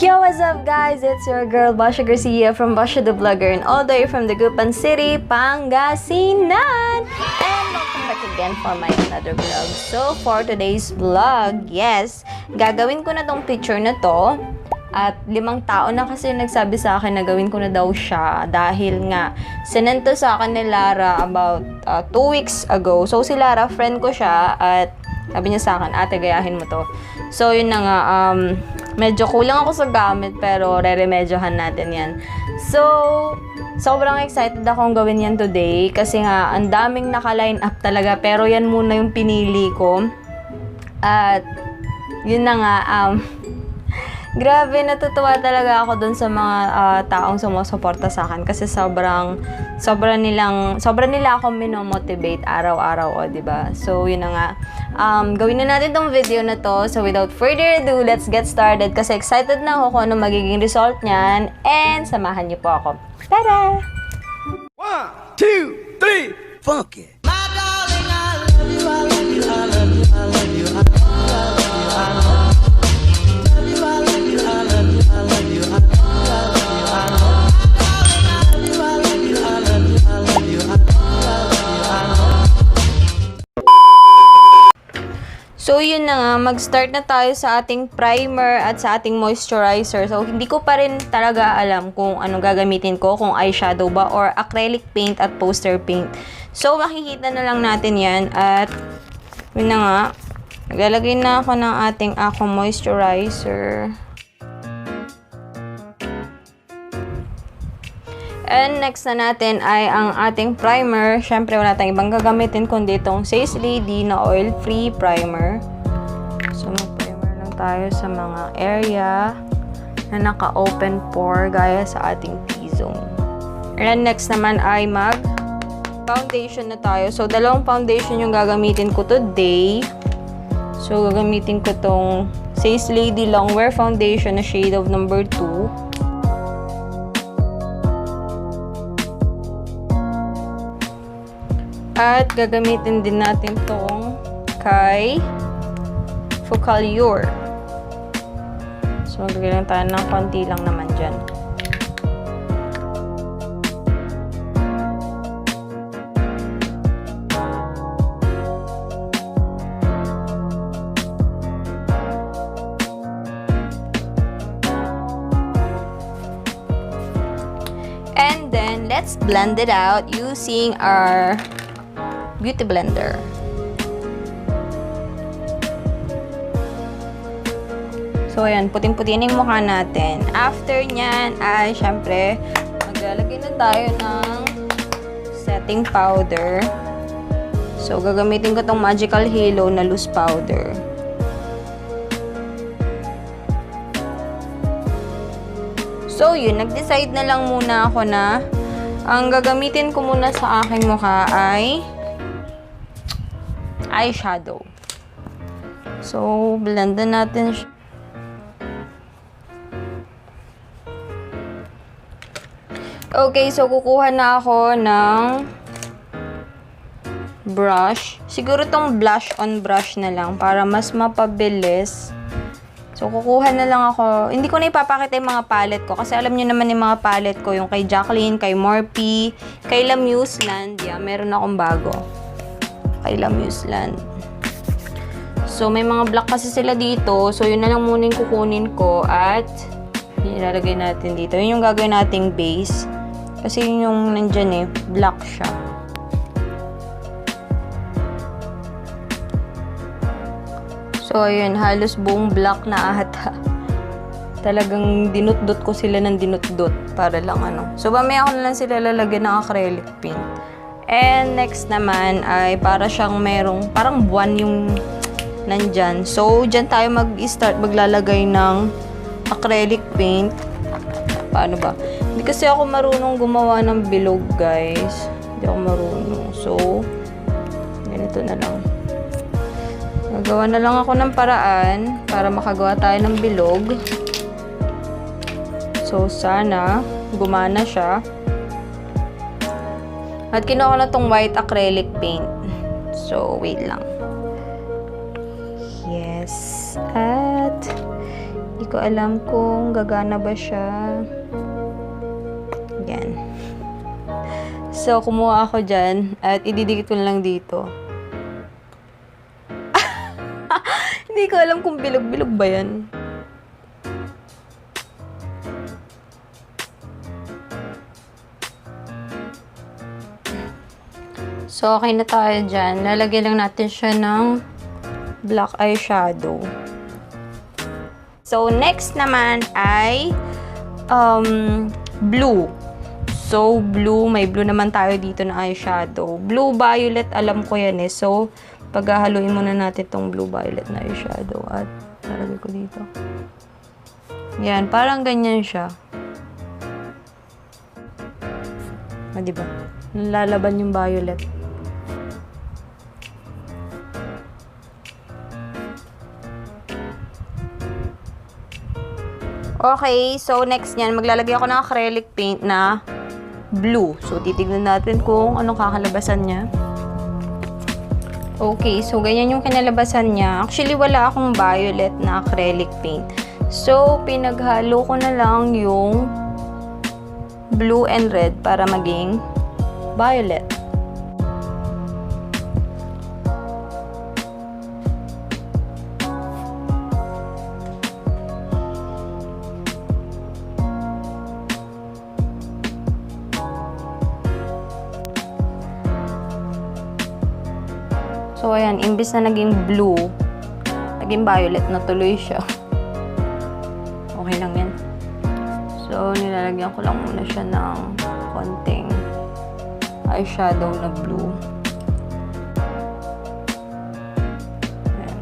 Yo, what's up guys? It's your girl Basha Garcia from Basha the Vlogger and all the way from the Gupan City, Pangasinan! And welcome back again for my another vlog. So, for today's vlog, yes, gagawin ko na tong picture na to. At 5 tao na kasi nagsabi sa akin na gawin ko na daw siya dahil nga sinend to sa akin ni Lara about 2 weeks ago. So, si Lara, friend ko siya at sabi niya sa akin, ate, gayahin mo to. So, yun na nga, medyo kulang ako sa gamit pero re-remedyohan natin yan. So, sobrang excited akong gawin yan today kasi nga, ang daming naka-line up talaga pero yan muna yung pinili ko. At, yun na nga, grabe, natutuwa talaga ako dun sa mga taong sumusuporta sa akin kasi sobra nila akong minomotivate araw-araw, o, diba? So, yun na nga. Gawin na natin tong video na to. So, without further ado, let's get started kasi excited na ako kung ano magiging result niyan and samahan niyo po ako. Tara! 1, 2, 3, funk it! My darling, I love you, I love you, I love you, I love you, I love you, I love you. So, yun na nga, mag-start na tayo sa ating primer at sa ating moisturizer. So, hindi ko pa rin talaga alam kung ano gagamitin ko, kung eyeshadow ba or acrylic paint at poster paint. So, makikita na lang natin yan at yun na nga, naglalagay na ako ng ating moisturizer. And next na natin ay ang ating primer. Syempre, wala tayong ibang gagamitin kundi itong Says Lady na oil-free primer. So, mag-primer lang tayo sa mga area na naka-open pore gaya sa ating T-zone. And next naman ay mag-foundation na tayo. So, 2 foundation yung gagamitin ko today. So, gagamitin ko itong Says Lady Longwear Foundation na shade of number 2. At gagamitin din natin tong kay Focallure. So, maglagay lang tayo ng konti lang naman dyan. And then, let's blend it out using our beauty blender. So, ayan, puting-putin yung mukha natin. After nyan, ay, syempre, maglalagay na tayo ng setting powder. So, gagamitin ko tong Magical Halo na loose powder. So, yun, nag-decide na lang muna ako na ang gagamitin ko muna sa aking mukha ay eyeshadow. So, blendan natin siya. Okay, so kukuha na ako ng brush. Siguro tong blush on brush na lang para mas mapabilis. So, kukuha na lang ako. Hindi ko na ipapakita yung mga palette ko kasi alam nyo naman yung mga palette ko. Yung kay Jacqueline, kay Morphe, kay Lamuseland. Yeah, meron akong bago. Kay Lamuseland. So, may mga black kasi sila dito. So, yun na lang muna yung kukunin ko at ilalagay natin dito. Yun yung gagawin nating base. Kasi yun yung nandyan black siya. So, ayun, halos buong black na ata. Talagang dinut-dot ko sila ng dinut-dot para lang ano. So, mamaya ko na lang sila lalagyan ng acrylic paint. And next naman ay para siyang merong, parang buwan yung nandyan. So, dyan tayo mag-start maglalagay ng acrylic paint. Paano ba? Hindi kasi ako marunong gumawa ng bilog, guys. Hindi ako marunong. So, ganito na lang. Nagawa na lang ako ng paraan para makagawa tayo ng bilog. So, sana gumana siya. At kinuha ko na tong white acrylic paint. So, wait lang. Yes. At ko alam kung gagana ba siya. Yan. So, kumuha ako dyan at ididikit ko lang dito. Hindi ko alam kung bilog-bilog ba yan. So, okay na tayo dyan. Lalagyan lang natin siya ng black eyeshadow. So, next naman ay blue. So, blue. May blue naman tayo dito na eyeshadow. Blue-violet, alam ko yan eh. So, paghahaluin muna natin tong blue-violet na eyeshadow. At, lalagay ko dito. Yan, parang ganyan siya. Diba? Lalaban yung violet. Okay, so next niyan, maglalagay ako ng acrylic paint na blue. So, titignan natin kung anong kakalabasan niya. Okay, so ganyan yung kinalabasan niya. Actually, wala akong violet na acrylic paint. So, pinaghalo ko na lang yung blue and red para maging violet. So, ayan, imbis na naging blue, naging violet na tuloy siya. Okay lang yan. So, nilalagyan ko lang muna siya ng konting eyeshadow na blue. Ayan.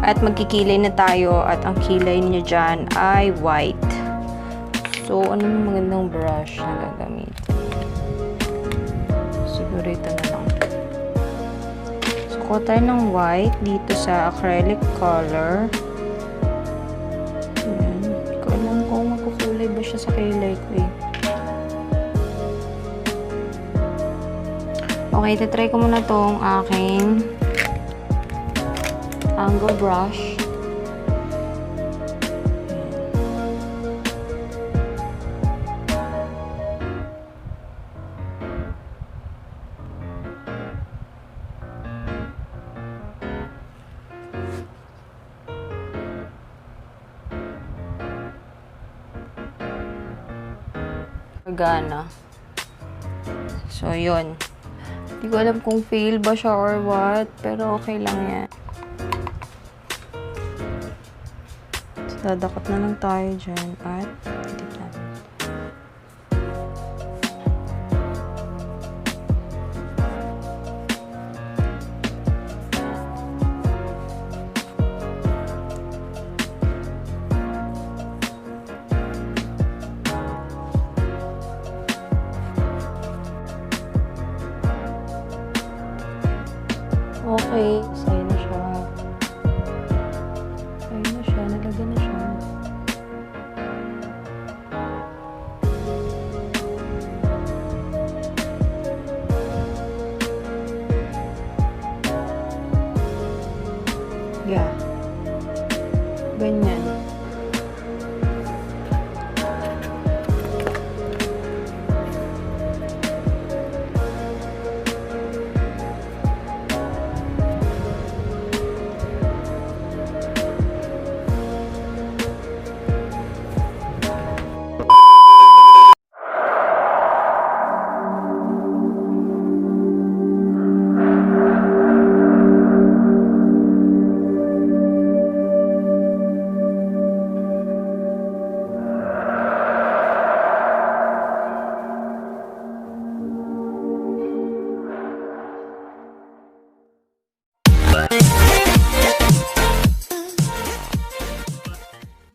At magkikilay na tayo at ang kilay niya dyan ay white. So, ano yung magandang brush na gagamitin? Siguro ito na lang. Suko tayo ng white dito sa acrylic color. Ayan. Hindi ko alam kung magkukulay ba siya sa kilay ko eh. Okay, tatry ko muna tong aking angle brush. Gana. So, yun. Hindi ko alam kung fail ba siya or what, pero okay lang yan. So, dadakot na lang tayo dyan at titignan natin. Okay, sa'yo na siya. Sa'yo na siya. Nalagyan na